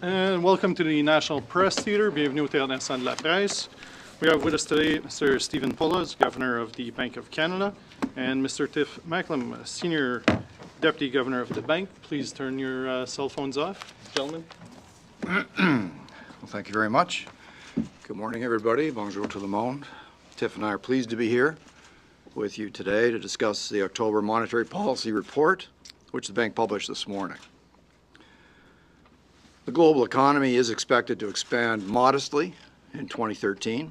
And welcome to the National Press Theatre. Bienvenue au Théâtre National de la Presse. We have with us today Mr. Stephen Poloz, Governor of the Bank of Canada, and Mr. Tiff Macklem, Senior Deputy Governor of the Bank. Please turn your cell phones off, gentlemen. Well, thank you very much. Good morning, everybody. Bonjour tout le monde. Tiff and I are pleased to be here with you today to discuss the October Monetary Policy Report, which the bank published this morning. The global economy is expected to expand modestly in 2013,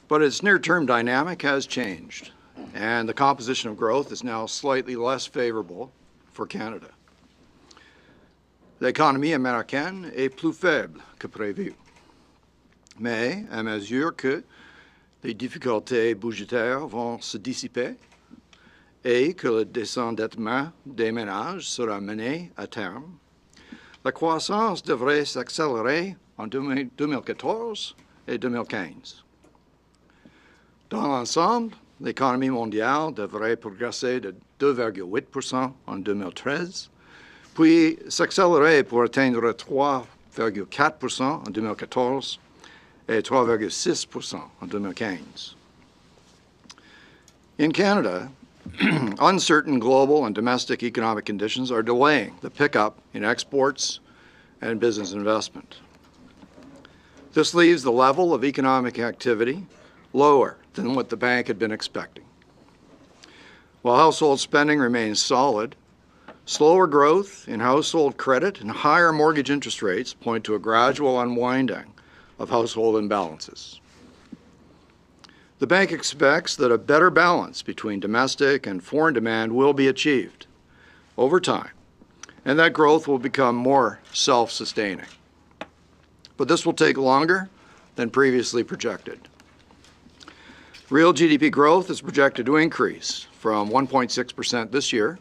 but its near-term dynamic has changed, and the composition of growth is now slightly less favorable for Canada. L'économie américaine est plus faible que prévu, mais à mesure que les difficultés budgétaires vont se dissiper et que le désendettement des ménages sera mené à terme, la croissance devrait s'accélérer en 2014 et 2015. Dans l'ensemble, l'économie mondiale devrait progresser de 2,8% en 2013, puis s'accélérer pour atteindre 3,4% en 2014 et 3,6% en 2015. In Canada, uncertain global and domestic economic conditions are delaying the pickup in exports and business investment. This leaves the level of economic activity lower than what the bank had been expecting. While household spending remains solid, slower growth in household credit and higher mortgage interest rates point to a gradual unwinding of household imbalances. The bank expects that a better balance between domestic and foreign demand will be achieved over time, and that growth will become more self-sustaining. But this will take longer than previously projected. Real GDP growth is projected to increase from 1.6% this year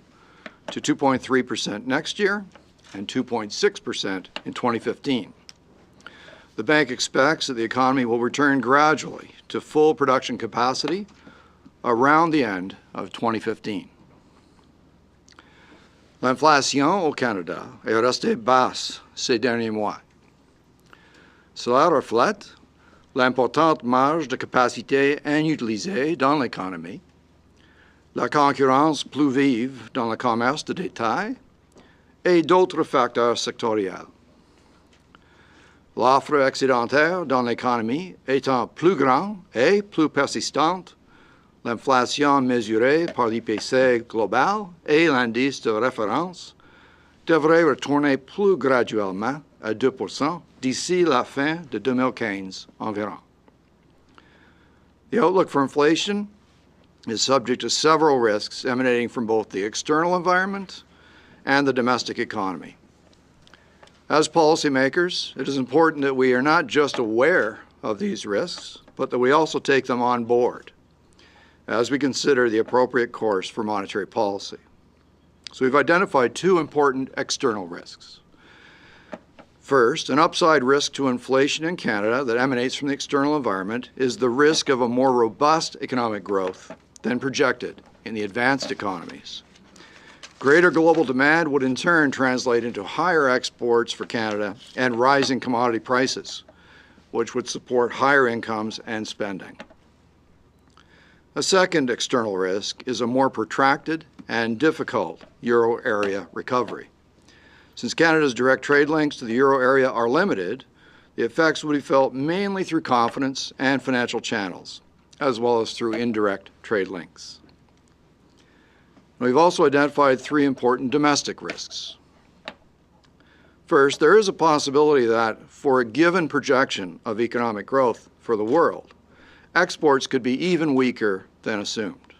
to 2.3% next year and 2.6% in 2015. The bank expects that the economy will return gradually to full production capacity around the end of 2015. L'inflation au Canada est restée basse ces derniers mois. Cela reflète l'importante marge de capacité inutilisée dans l'économie, la concurrence plus vive dans le commerce de détail et d'autres facteurs sectoriels. L'offre excédentaire dans l'économie étant plus grande et plus persistante, l'inflation mesurée par l'IPC global et l'indice de référence devrait retourner plus graduellement à 2% d'ici la fin de 2015 environ. The outlook for inflation is subject to several risks emanating from both the external environment and the domestic economy. As policymakers, it is important that we are not just aware of these risks, but that we also take them on board as we consider the appropriate course for monetary policy. So we've identified two important external risks. First, an upside risk to inflation in Canada that emanates from the external environment is the risk of a more robust economic growth than projected in the advanced economies. Greater global demand would in turn translate into higher exports for Canada and rising commodity prices, which would support higher incomes and spending. A second external risk is a more protracted and difficult euro area recovery. Since Canada's direct trade links to the euro area are limited, the effects would be felt mainly through confidence and financial channels, as well as through indirect trade links. We've also identified three important domestic risks. First, there is a possibility that for a given projection of economic growth for the world, exports could be even weaker than assumed.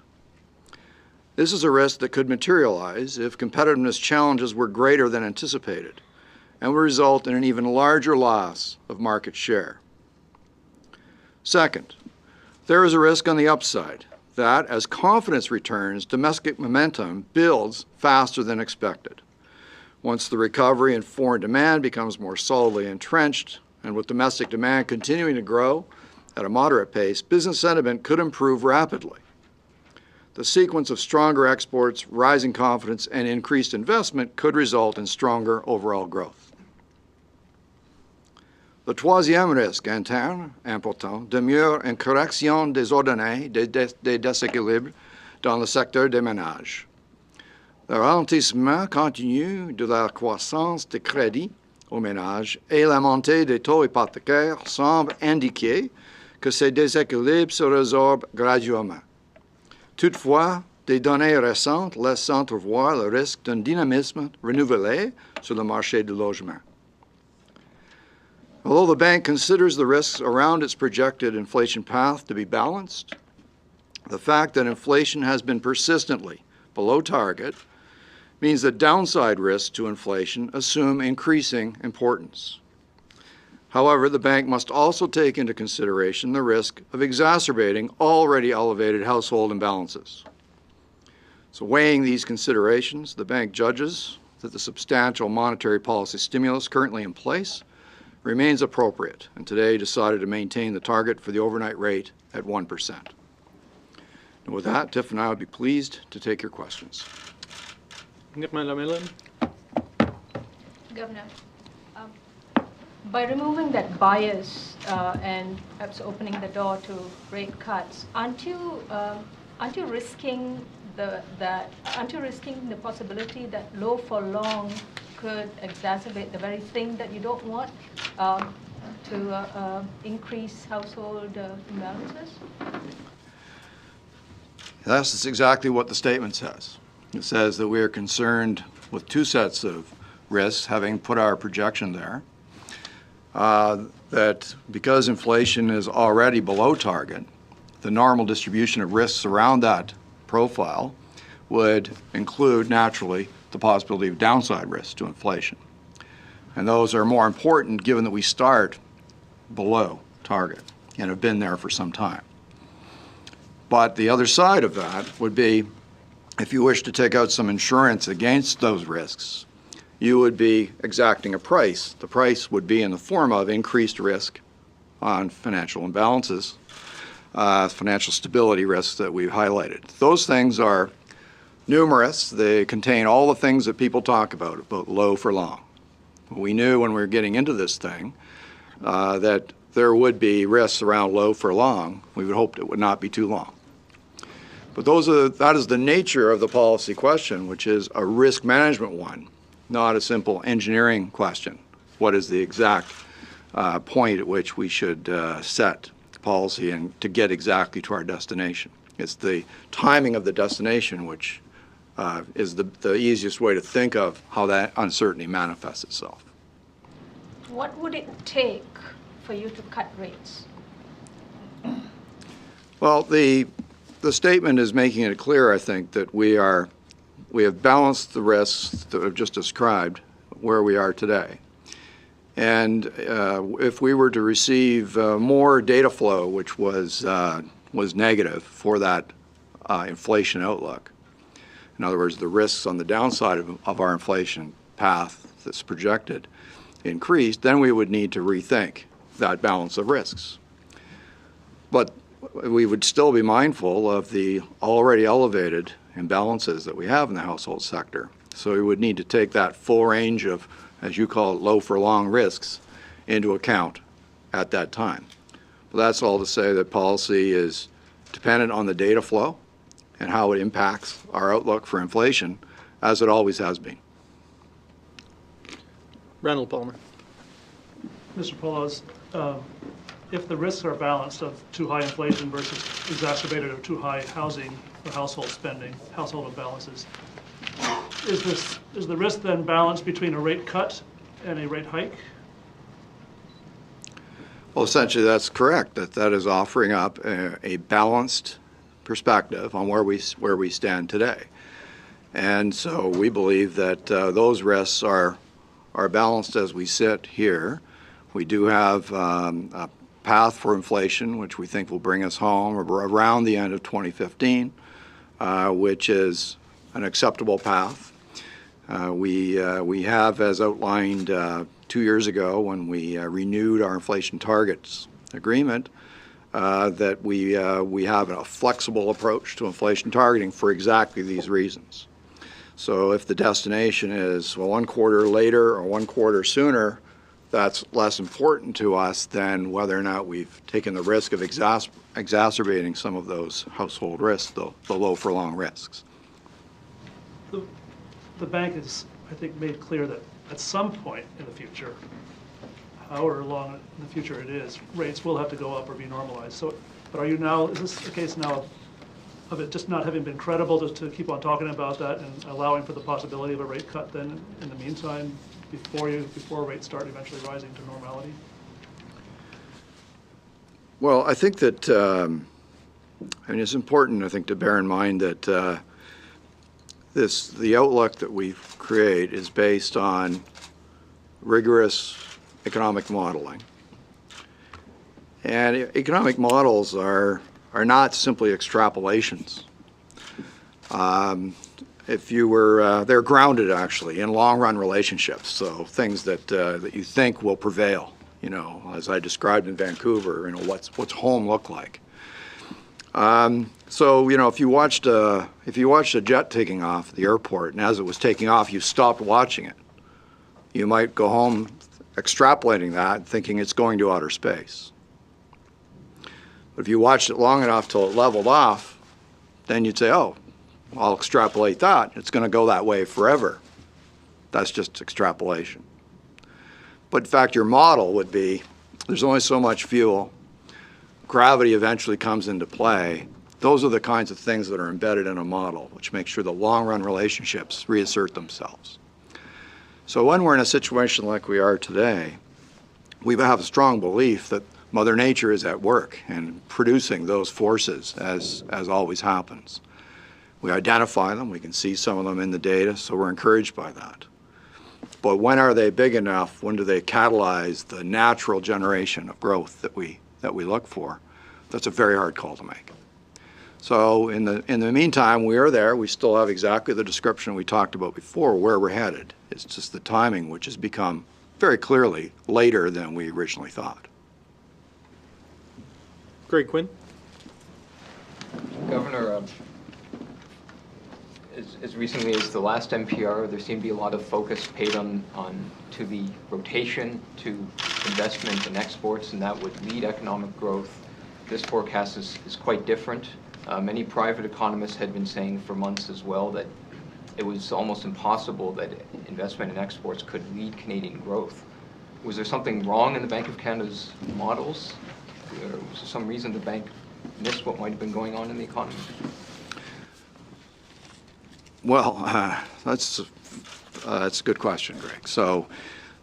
This is a risk that could materialize if competitiveness challenges were greater than anticipated and would result in an even larger loss of market share. Second, there is a risk on the upside that, as confidence returns, domestic momentum builds faster than expected. Once the recovery in foreign demand becomes more solidly entrenched, and with domestic demand continuing to grow at a moderate pace, business sentiment could improve rapidly. The sequence of stronger exports, rising confidence, and increased investment could result in stronger overall growth. Le troisième risque interne important demeure une correction désordonnée des déséquilibres dans le secteur des ménages. Le ralentissement continu de la croissance des crédits aux ménages et la montée des taux hypothécaires semblent indiquer que ces déséquilibres se résorbent graduellement. Toutefois, des données récentes laissent entrevoir le risque d'un dynamisme renouvelé sur le marché du logement. Although the bank considers the risks around its projected inflation path to be balanced, the fact that inflation has been persistently below target means that downside risks to inflation assume increasing importance. However, the bank must also take into consideration the risk of exacerbating already elevated household imbalances. So weighing these considerations, the bank judges that the substantial monetary policy stimulus currently in place remains appropriate, and today decided to maintain the target for the overnight rate at 1%. And with that, Tiff and I would be pleased to take your questions. Governor, by removing that bias and perhaps opening the door to rate cuts, aren't you risking the possibility that low for long could exacerbate the very thing that you don't want to increase household imbalances? That's exactly what the statement says. It says that we are concerned with two sets of risks, having put our projection there, that because inflation is already below target, the normal distribution of risks around that profile would include, naturally, the possibility of downside risks to inflation. And those are more important given that we start below target and have been there for some time. But the other side of that would be, if you wish to take out some insurance against those risks, you would be exacting a price. The price would be in the form of increased risk on financial imbalances, financial stability risks that we've highlighted. Those things are numerous. They contain all the things that people talk about low for long. We knew when we were getting into this thing that there would be risks around low for long. We would hope it would not be too long. But that is the nature of the policy question, which is a risk management one, not a simple engineering question. What is the exact point at which we should set policy and to get exactly to our destination? It's the timing of the destination which is the easiest way to think of how that uncertainty manifests itself. What would it take for you to cut rates? Well, the statement is making it clear, I think, that we have balanced the risks that I've just described where we are today. And if we were to receive more data flow, which was negative for that inflation outlook, in other words, the risks on the downside of our inflation path that's projected increased, then we would need to rethink that balance of risks. But we would still be mindful of the already elevated imbalances that we have in the household sector. So we would need to take that full range of, as you call it, low for long risks into account at that time. But that's all to say that policy is dependent on the data flow and how it impacts our outlook for inflation, as it always has been. Randall Palmer. Mr. Poloz, if the risks are balanced of too high inflation versus exacerbated or too high housing or household spending, household imbalances, is the risk then balanced between a rate cut and a rate hike? Well, essentially that's correct, that is offering up a balanced perspective on where we stand today. And so we believe that those risks are balanced as we sit here. We do have a path for inflation, which we think will bring us home around the end of 2015, which is an acceptable path. We have, as outlined 2 years ago when we renewed our inflation targets agreement, that we have a flexible approach to inflation targeting for exactly these reasons. So if the destination is, well, 1 quarter later or 1 quarter sooner that's less important to us than whether or not we've taken the risk of exacerbating some of those household risks, the low for long risks. The bank has, I think, made clear that at some point in the future, however long in the future it is, rates will have to go up or be normalized. So, but are you now, is this a case now of it just not having been credible to keep on talking about that and allowing for the possibility of a rate cut then in the meantime before rates start eventually rising to normality? Well, I think that, I mean, it's important, I think, to bear in mind that the outlook that we create is based on rigorous economic modeling. And economic models are not simply extrapolations. If you were, they're grounded actually in long-run relationships, so things that you think will prevail. You know, as I described in Vancouver, you know, what's home look like. So you know, if you watched a jet taking off at the airport, and as it was taking off, you stopped watching it, you might go home extrapolating that, thinking it's going to outer space. But if you watched it long enough till it leveled off, then you'd say, oh, I'll extrapolate that. It's going to go that way forever. That's just extrapolation. But in fact, your model would be, there's only so much fuel. Gravity eventually comes into play. Those are the kinds of things that are embedded in a model, which make sure the long-run relationships reassert themselves. So when we're in a situation like we are today, we have a strong belief that Mother Nature is at work and producing those forces as always happens. We identify them, we can see some of them in the data, so we're encouraged by that. But when are they big enough? When do they catalyze the natural generation of growth that we look for? That's a very hard call to make. So in the meantime, we are there. We still have exactly the description we talked about before, where we're headed. It's just the timing, which has become very clearly later than we originally thought. Greg Quinn. Governor, as recently as the last MPR, there seemed to be a lot of focus paid to the rotation, to investment and exports, and that would lead economic growth. This forecast is quite different. Many private economists had been saying for months as well that it was almost impossible that investment and exports could lead Canadian growth. Was there something wrong in the Bank of Canada's models? Or was there some reason the bank missed what might have been going on in the economy? Well, that's a good question, Greg. So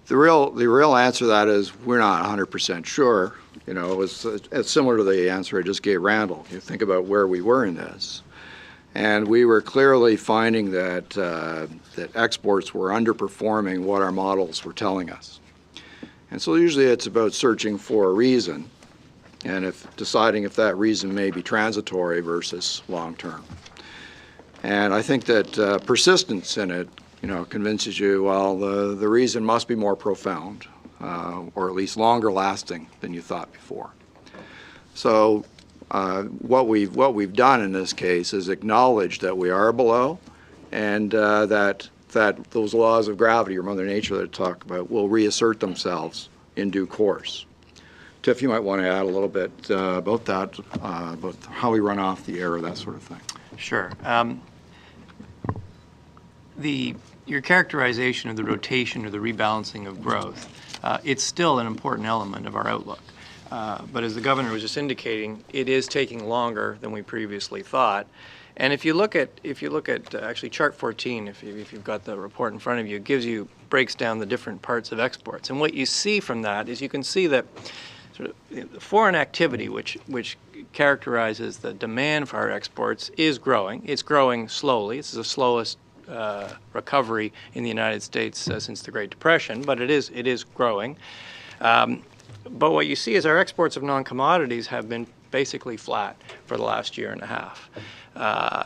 the real answer to that is we're not 100% sure. You know, it's similar to the answer I just gave Randall. You think about where we were in this, and we were clearly finding that that exports were underperforming what our models were telling us. And so usually it's about searching for a reason, and deciding if that reason may be transitory versus long-term. And I think that persistence in it, you know, convinces you, well, the reason must be more profound, or at least longer lasting than you thought before. So what we've done in this case is acknowledge that we are below, and that those laws of gravity or Mother Nature that I talk about will reassert themselves in due course. Tiff, you might want to add a little bit about that, about how we run off the air, that sort of thing. Sure. Your characterization of the rotation or the rebalancing of growth, it's still an important element of our outlook. But as the governor was just indicating, it is taking longer than we previously thought. And if you look at actually chart 14, if you've got the report in front of you, it breaks down the different parts of exports. And what you see from that is you can see that sort of the foreign activity, which characterizes the demand for our exports, is growing. It's growing slowly. This is the slowest recovery in the United States since the Great Depression, but it is growing. But what you see is our exports of non-commodities have been basically flat for the last year and a half.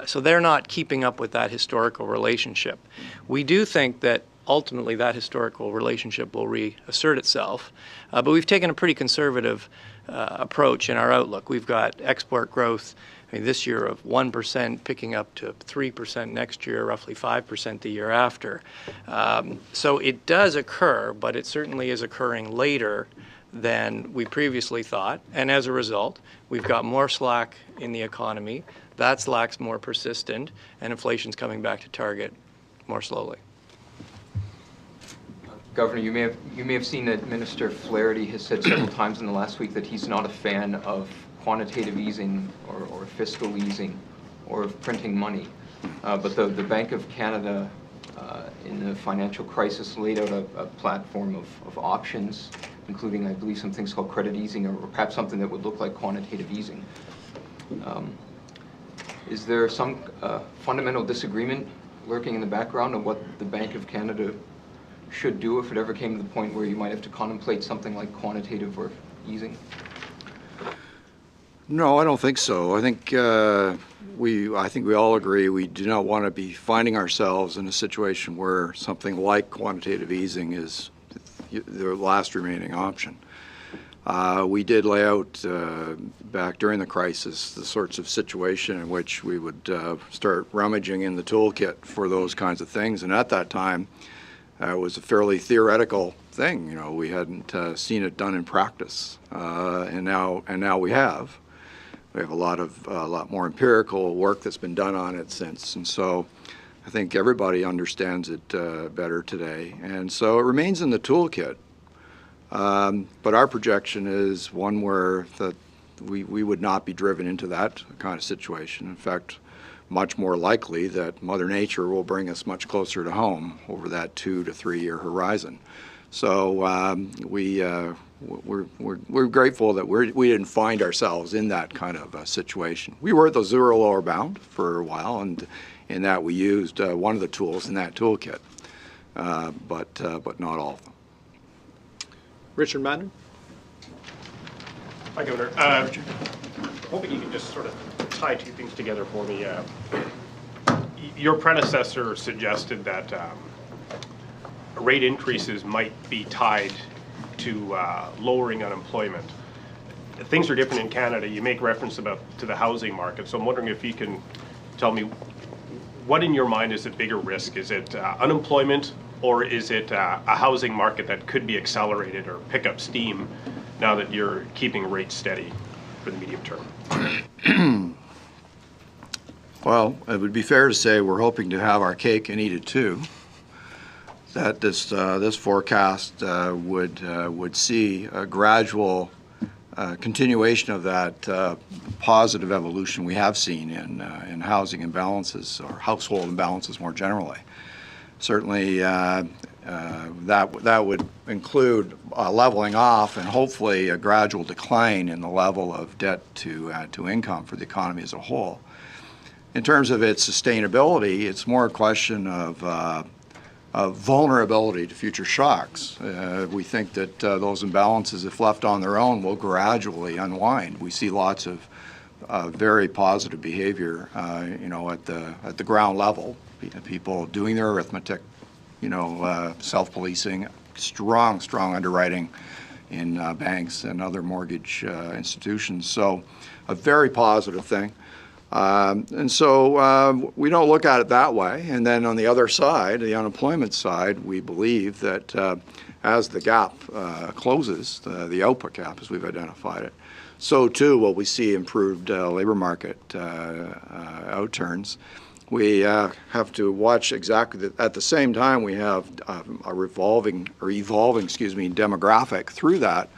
So they're not keeping up with that historical relationship. We do think that ultimately that historical relationship will reassert itself. But we've taken a pretty conservative approach in our outlook. We've got export growth this year of 1%, picking up to 3% next year, roughly 5% the year after. So it does occur, but it certainly is occurring later than we previously thought. And as a result, we've got more slack in the economy. That slack's more persistent, and inflation's coming back to target more slowly. Governor, you may have seen that Minister Flaherty has said several times in the last week that he's not a fan of quantitative easing or fiscal easing or of printing money. But the Bank of Canada in the financial crisis laid out a platform of options, including, I believe, some things called credit easing or perhaps something that would look like quantitative easing. Is there some fundamental disagreement lurking in the background of what the Bank of Canada should do if it ever came to the point where you might have to contemplate something like quantitative or easing? No, I don't think so. I think we all agree we do not want to be finding ourselves in a situation where something like quantitative easing is the last remaining option. We did lay out back during the crisis the sorts of situation in which we would start rummaging in the toolkit for those kinds of things, and at that time it was a fairly theoretical thing. You know, we hadn't seen it done in practice, and now we have. We have a lot more empirical work that's been done on it since, and so I think everybody understands it better today, and so it remains in the toolkit. But our projection is one where we would not be driven into that kind of situation. In fact, much more likely that Mother Nature will bring us much closer to home over that 2 to 3 year horizon. So we're grateful that we didn't find ourselves in that kind of situation. We were at the zero lower bound for a while, and in that we used one of the tools in that toolkit, but not all of them. Richard Madden. Hi, Governor. Hoping you can just sort of tie two things together for me. Your predecessor suggested that rate increases might be tied to lowering unemployment. Things are different in Canada. You make reference to the housing market, so I'm wondering if you can tell me what in your mind is a bigger risk? Is it unemployment, or is it a housing market that could be accelerated or pick up steam now that you're keeping rates steady for the medium term? Well, it would be fair to say we're hoping to have our cake and eat it too. That this forecast would see a gradual continuation of that positive evolution we have seen in housing imbalances or household imbalances more generally. Certainly, that would include leveling off and hopefully a gradual decline in the level of debt to income for the economy as a whole. In terms of its sustainability, it's more a question of vulnerability to future shocks. We think that those imbalances, if left on their own, will gradually unwind. We see lots of very positive behavior, at the ground level. People doing their arithmetic, self-policing, strong underwriting in banks and other mortgage institutions. So, a very positive thing. And so we don't look at it that way. And then on the other side, the unemployment side, we believe that as the gap closes, the output gap as we've identified it, so too will we see improved labor market outturns. We have to watch exactly at the same time we have a evolving demographic through that.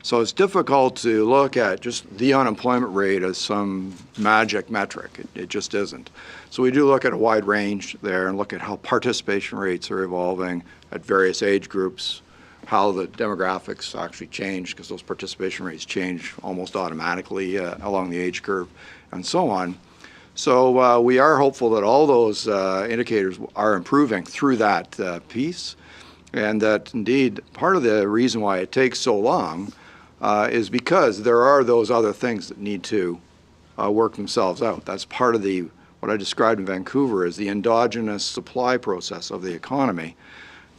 So it's difficult to look at just the unemployment rate as some magic metric. It just isn't. So we do look at a wide range there and look at how participation rates are evolving at various age groups, how the demographics actually change, because those participation rates change almost automatically along the age curve, and so on. So we are hopeful that all those indicators are improving through that piece, and that indeed part of the reason why it takes so long is because there are those other things that need to work themselves out. That's part of what I described in Vancouver as the endogenous supply process of the economy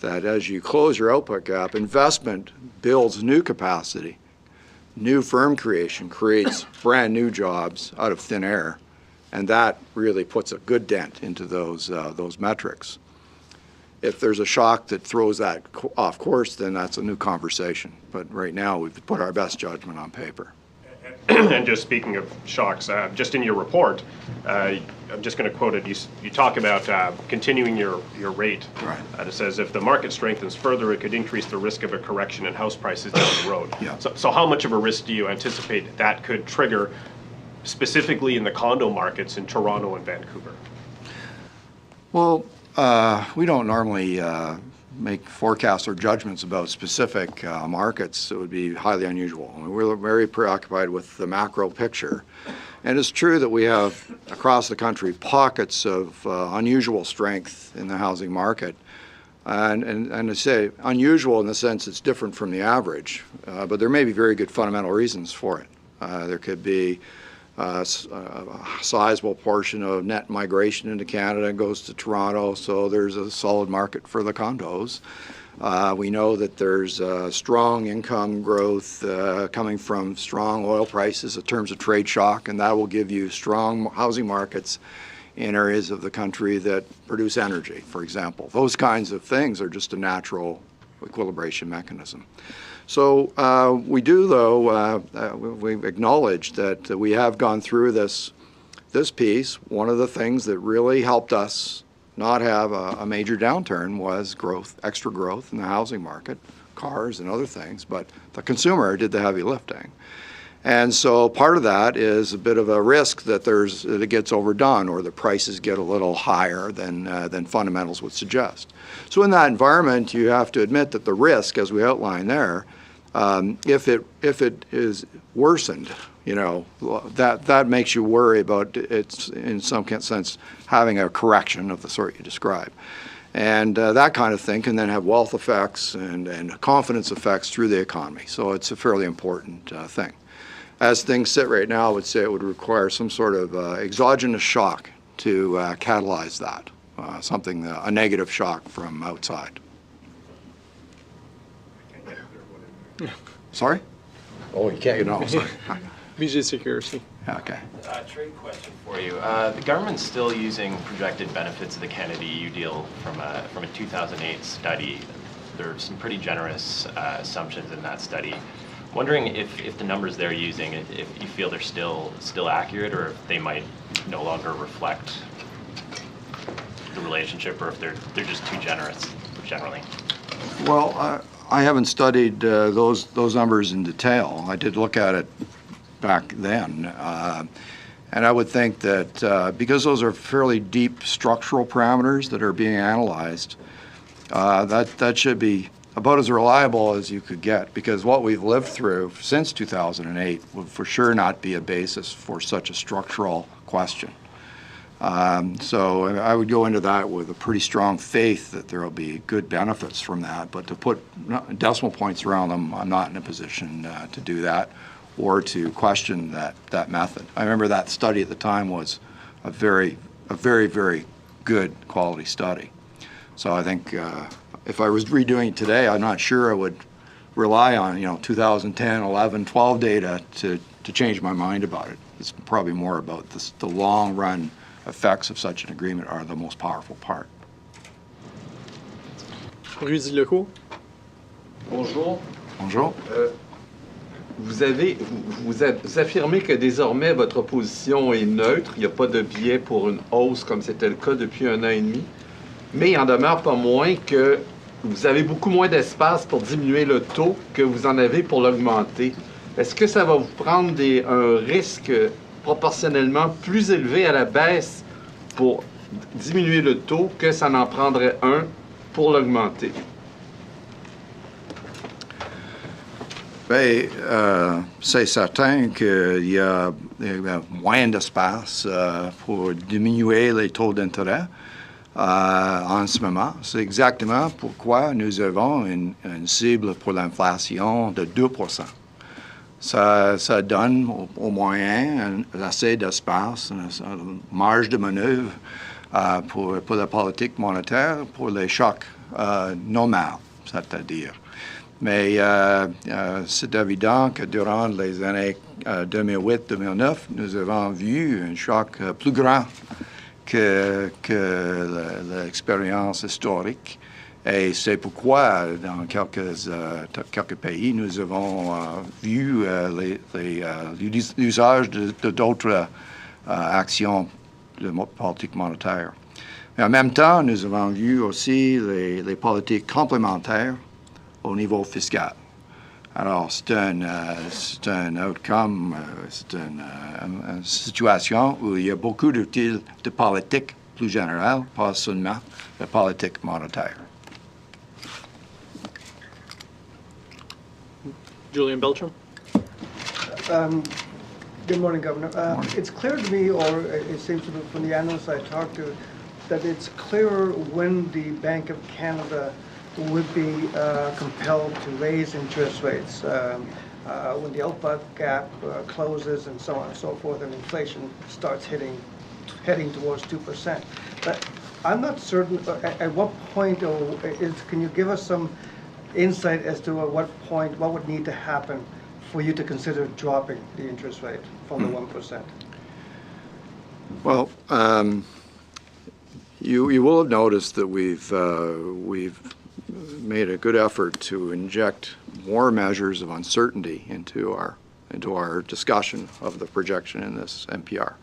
that as you close your output gap, investment builds new capacity. New firm creation creates brand new jobs out of thin air, and that really puts a good dent into those metrics. If there's a shock that throws that off course, then that's a new conversation. But right now, we've put our best judgment on paper. And just speaking of shocks, just in your report, I'm just going to quote it. You talk about continuing your rate. Right. It says, if the market strengthens further, it could increase the risk of a correction in house prices down the road. Yeah. So how much of a risk do you anticipate that could trigger, specifically in the condo markets in Toronto and Vancouver? Well, we don't normally make forecasts or judgments about specific markets. It would be highly unusual. I mean, we're very preoccupied with the macro picture. And it's true that we have, across the country, pockets of unusual strength in the housing market. And I say unusual in the sense it's different from the average, but there may be very good fundamental reasons for it. There could be a sizable portion of net migration into Canada goes to Toronto, so there's a solid market for the condos. We know that there's strong income growth coming from strong oil prices in terms of trade shock, and that will give you strong housing markets in areas of the country that produce energy, for example. Those kinds of things are just a natural equilibration mechanism. So we do, though, we acknowledge that we have gone through this piece. One of the things that really helped us not have a major downturn was growth, extra growth in the housing market, cars and other things, but the consumer did the heavy lifting. And so part of that is a bit of a risk that it gets overdone or the prices get a little higher than fundamentals would suggest. So in that environment, you have to admit that the risk, as we outlined there, if it is worsened, you know, that makes you worry about it's in some sense having a correction of the sort you describe. And that kind of thing can then have wealth effects and confidence effects through the economy. So it's a fairly important thing. As things sit right now, I would say it would require some sort of exogenous shock to catalyze that, a negative shock from outside. Sorry? Oh, you can't. No, sorry. BJ Security. Okay. Trade question for you. The government's still using projected benefits of the Canada EU deal from a 2008 study. There are some pretty generous assumptions in that study. Wondering if the numbers they're using, if you feel they're still accurate, or if they might no longer reflect the relationship, or if they're just too generous generally. Well, I haven't studied those numbers in detail. I did look at it back then, and I would think that because those are fairly deep structural parameters that are being analyzed, that should be about as reliable as you could get, because what we've lived through since 2008 would for sure not be a basis for such a structural question. So I would go into that with a pretty strong faith that there will be good benefits from that, but to put decimal points around them, I'm not in a position to do that or to question that method. I remember that study at the time was a very, very good quality study. So I think if I was redoing it today, I'm not sure I would rely on 2010, 11, 12 data to change my mind about it. It's probably more about the long run effects of such an agreement are the most powerful part. Rudy Lecourt. Bonjour. Bonjour. Vous affirmez que désormais votre position est neutre, il n'y a pas de biais pour une hausse comme c'était le cas depuis 1 an et demi, mais il en demeure pas moins que vous avez beaucoup moins d'espace pour diminuer le taux que vous en avez pour l'augmenter. Est-ce que ça va vous prendre un risque proportionnellement plus élevé à la baisse pour diminuer le taux que ça n'en prendrait un pour l'augmenter? Bien, c'est certain qu'il y a moins d'espace pour diminuer les taux d'intérêt en ce moment. C'est exactement pourquoi nous avons une cible pour l'inflation de 2%. Ça donne au moyen assez d'espace, une marge de manœuvre pour la politique monétaire, pour les chocs normal, c'est-à-dire. Mais c'est évident que durant les années 2008-2009, nous avons vu un choc plus grand que l'expérience historique. Et c'est pourquoi, dans quelques pays, nous avons vu l'usage de d'autres actions de politique monétaire. Mais en même temps, nous avons vu aussi les politiques complémentaires au niveau fiscal. Alors, c'est un outcome, c'est une situation où il y a beaucoup de politique plus générale, pas seulement de politique monétaire. Julian Beltram? Good morning, Governor. It's clear to me, or it seems to be from the analysts I talked to, that it's clearer when the Bank of Canada would be compelled to raise interest rates when the output gap closes and so on and so forth, and inflation starts heading towards 2%. But I'm not certain at what point, or can you give us some insight as to at what point, what would need to happen for you to consider dropping the interest rate from the 1%? Well, you will have noticed that we've made a good effort to inject more measures of uncertainty into our discussion of the projection in this MPR.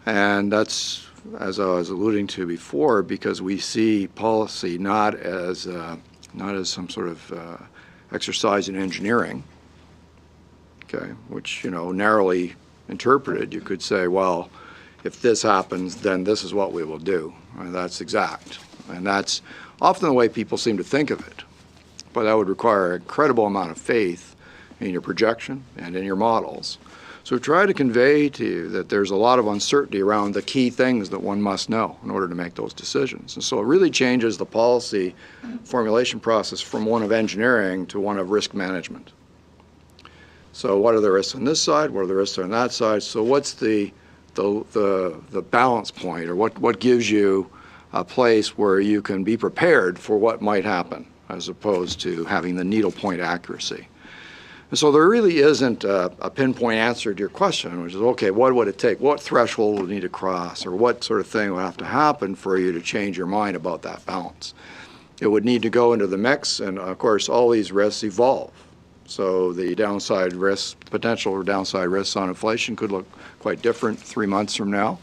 And that's, as I was alluding to before, because we see policy not as some sort of exercise in engineering, okay, which, narrowly interpreted, you could say, well, if this happens, then this is what we will do. And that's exact. And that's often the way people seem to think of it. But that would require an incredible amount of faith in your projection and in your models. So try to convey to you that there's a lot of uncertainty around the key things that one must know in order to make those decisions. And so it really changes the policy formulation process from one of engineering to one of risk management. So what are the risks on this side? What are the risks on that side? So what's the balance point, or what gives you a place where you can be prepared for what might happen, as opposed to having the needle point accuracy? And so there really isn't a pinpoint answer to your question, which is, okay, what would it take? What threshold would need to cross, or what sort of thing would have to happen for you to change your mind about that balance? It would need to go into the mix, and of course, all these risks evolve. So the downside risks, potential downside risks on inflation could look quite different 3 months from now.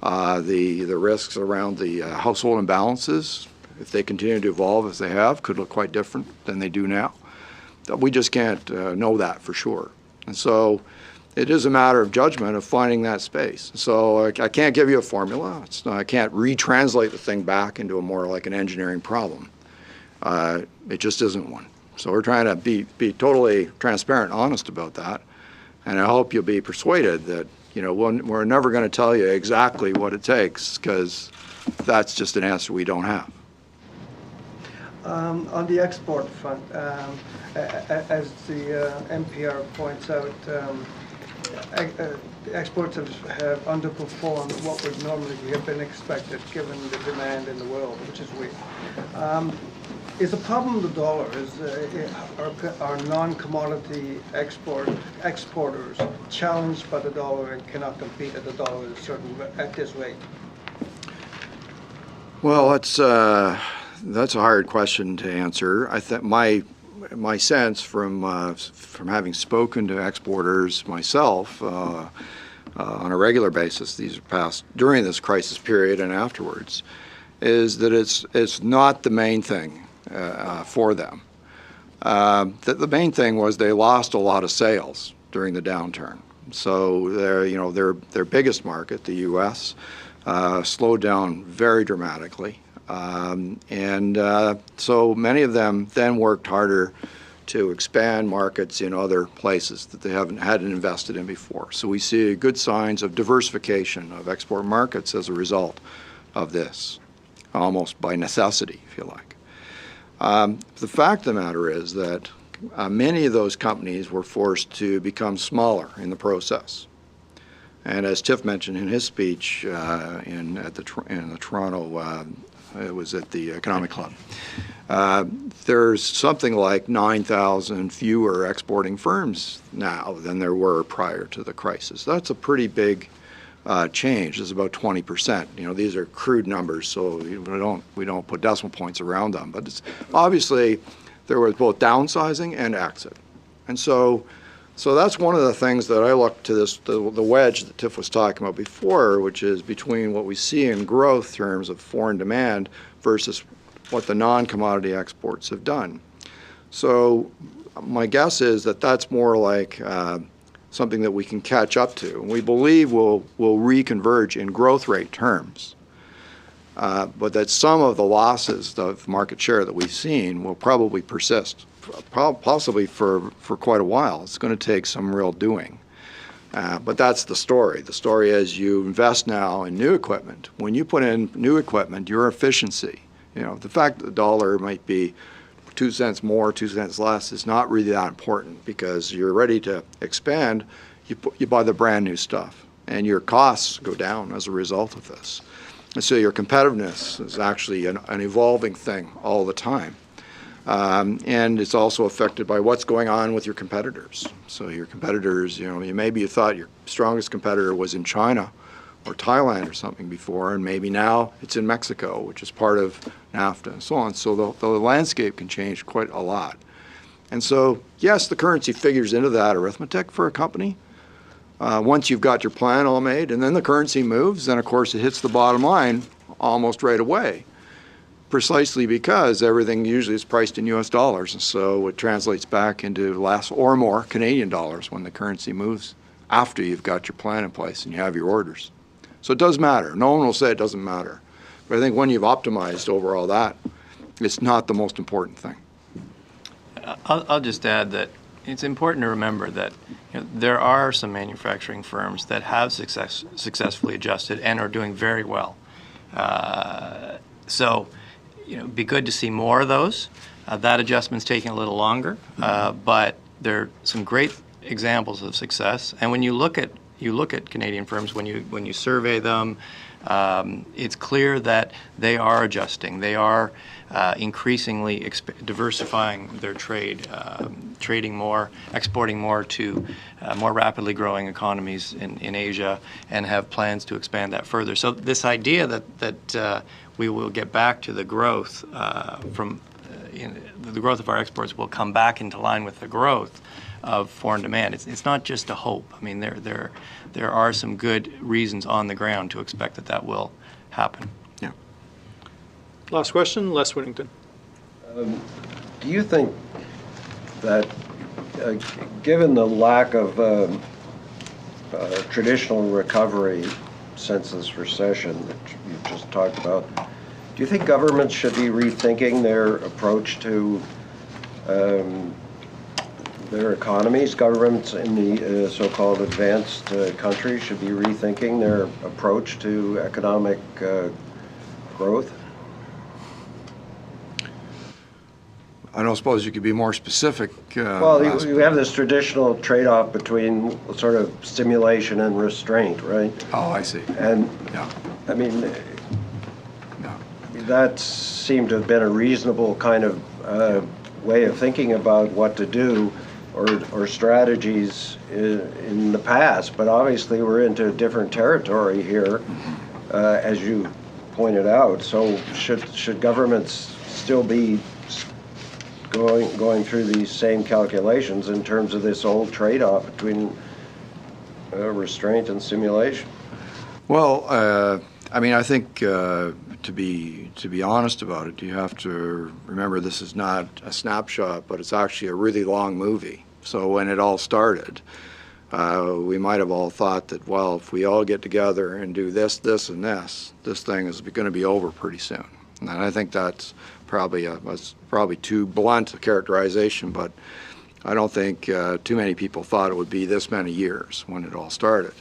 The risks around the household imbalances, if they continue to evolve as they have, could look quite different than they do now. We just can't know that for sure. And so it is a matter of judgment of finding that space. So I can't give you a formula. I can't retranslate the thing back into a more like an engineering problem. It just isn't one. So we're trying to be totally transparent and honest about that. And I hope you'll be persuaded that, we're never going to tell you exactly what it takes, because that's just an answer we don't have. On the export front, as the MPR points out, exports have underperformed what would normally have been expected given the demand in the world, which is weak. Is the problem the dollar? Are non-commodity exporters challenged by the dollar and cannot compete at the dollar at this rate? Well, that's a hard question to answer. I think my sense from having spoken to exporters myself on a regular basis during this crisis period and afterwards, is that it's not the main thing for them. The main thing was they lost a lot of sales during the downturn. So their biggest market, the U.S., slowed down very dramatically. So many of them then worked harder to expand markets in other places that they hadn't invested in before. So we see good signs of diversification of export markets as a result of this, almost by necessity, if you like. The fact of the matter is that many of those companies were forced to become smaller in the process. And as Tiff mentioned in his speech in the Toronto, it was at the Economic Club, there's something like 9,000 fewer exporting firms now than there were prior to the crisis. That's a pretty big change. It's about 20%. You know, these are crude numbers, so we don't put decimal points around them. But it's obviously there was both downsizing and exit, and so that's one of the things that I look to this the wedge that Tiff was talking about before, which is between what we see in growth terms of foreign demand versus what the non-commodity exports have done. So my guess is that that's more like something that we can catch up to. And we believe will reconverge in growth rate terms. But that some of the losses of market share that we've seen will probably persist, possibly for quite a while. It's going to take some real doing. But that's the story. The story is you invest now in new equipment. When you put in new equipment, your efficiency, you know, the fact that the dollar might be 2 cents more, 2 cents less is not really that important, because you're ready to expand, you buy the brand new stuff, and your costs go down as a result of this. And so your competitiveness is actually an evolving thing all the time. And it's also affected by what's going on with your competitors. So your competitors, you know, maybe you thought your strongest competitor was in China or Thailand or something before, and maybe now it's in Mexico, which is part of NAFTA and so on. So the landscape can change quite a lot. And so, yes, the currency figures into that arithmetic for a company once you've got your plan all made, and then the currency moves, then of course it hits the bottom line almost right away, precisely because everything usually is priced in US dollars, and so it translates back into less or more Canadian dollars when the currency moves after you've got your plan in place and you have your orders. So it does matter. No one will say it doesn't matter. But I think when you've optimized over all that, it's not the most important thing. I'll just add that it's important to remember that, you know, there are some manufacturing firms that have successfully adjusted and are doing very well. So, you know, it'd be good to see more of those. That adjustment's taking a little longer, but there are some great examples of success. And when you look at Canadian firms, when you survey them, it's clear that they are adjusting. They are increasingly diversifying their trade, trading more, exporting more to more rapidly growing economies in Asia, and have plans to expand that further. So this idea that we will get back to the growth the growth of our exports will come back into line with the growth of foreign demand. It's not just a hope. I mean, there are some good reasons on the ground to expect that will happen. Yeah. Last question, Les Whittington. Do you think that, given the lack of traditional recovery since this recession that you just talked about, do you think governments should be rethinking their approach to their economies? Governments in the so-called advanced countries should be rethinking their approach to economic growth? I don't suppose you could be more specific. Well, you have this traditional trade-off between sort of stimulation and restraint, right? Oh, I see. And, yeah. I mean, that seemed to have been a reasonable kind of way of thinking about what to do, or strategies in the past. But obviously we're into different territory here, as you pointed out. So should governments still be going through these same calculations in terms of this old trade-off between restraint and stimulation? Well, I mean, I think to be honest about it, you have to remember this is not a snapshot, but it's actually a really long movie. So when it all started, we might have all thought that, well, if we all get together and do this, this, and this thing is going to be over pretty soon. And I think that's probably too blunt a characterization, but I don't think too many people thought it would be this many years when it all started.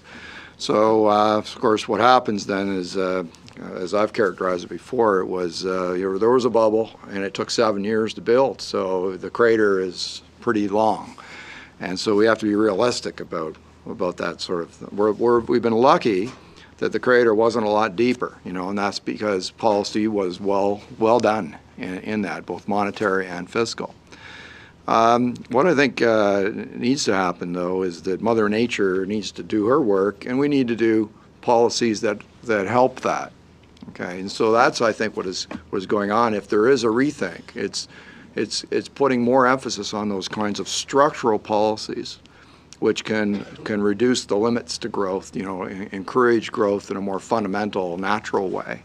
So, of course, what happens then is, as I've characterized it before, it was there was a bubble, and it took 7 years to build, so the crater is pretty long. And so we have to be realistic about about that sort of thing. We've been lucky that the crater wasn't a lot deeper, and that's because policy was well done in that, both monetary and fiscal. What I think needs to happen, though, is that Mother Nature needs to do her work, and we need to do policies that help that. Okay, and so that's, I think, what is going on. If there is a rethink, it's putting more emphasis on those kinds of structural policies, which can reduce the limits to growth, encourage growth in a more fundamental, natural way.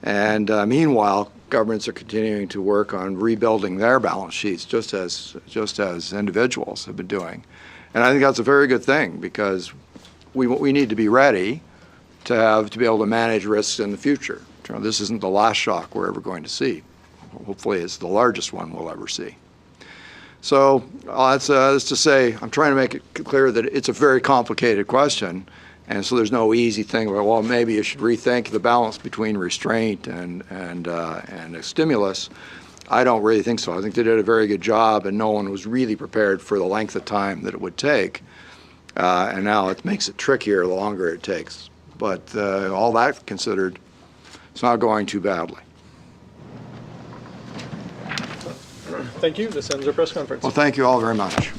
And meanwhile, governments are continuing to work on rebuilding their balance sheets, just as individuals have been doing. And I think that's a very good thing, because we need to be ready to be able to manage risks in the future. This isn't the last shock we're ever going to see. Hopefully, it's the largest one we'll ever see. So that's to say, I'm trying to make it clear that it's a very complicated question, and so there's no easy thing about, well, maybe you should rethink the balance between restraint and a stimulus. I don't really think so. I think they did a very good job, and no one was really prepared for the length of time that it would take. And now it makes it trickier the longer it takes. But all that considered, it's not going too badly. Thank you. This ends our press conference. Well, thank you all very much.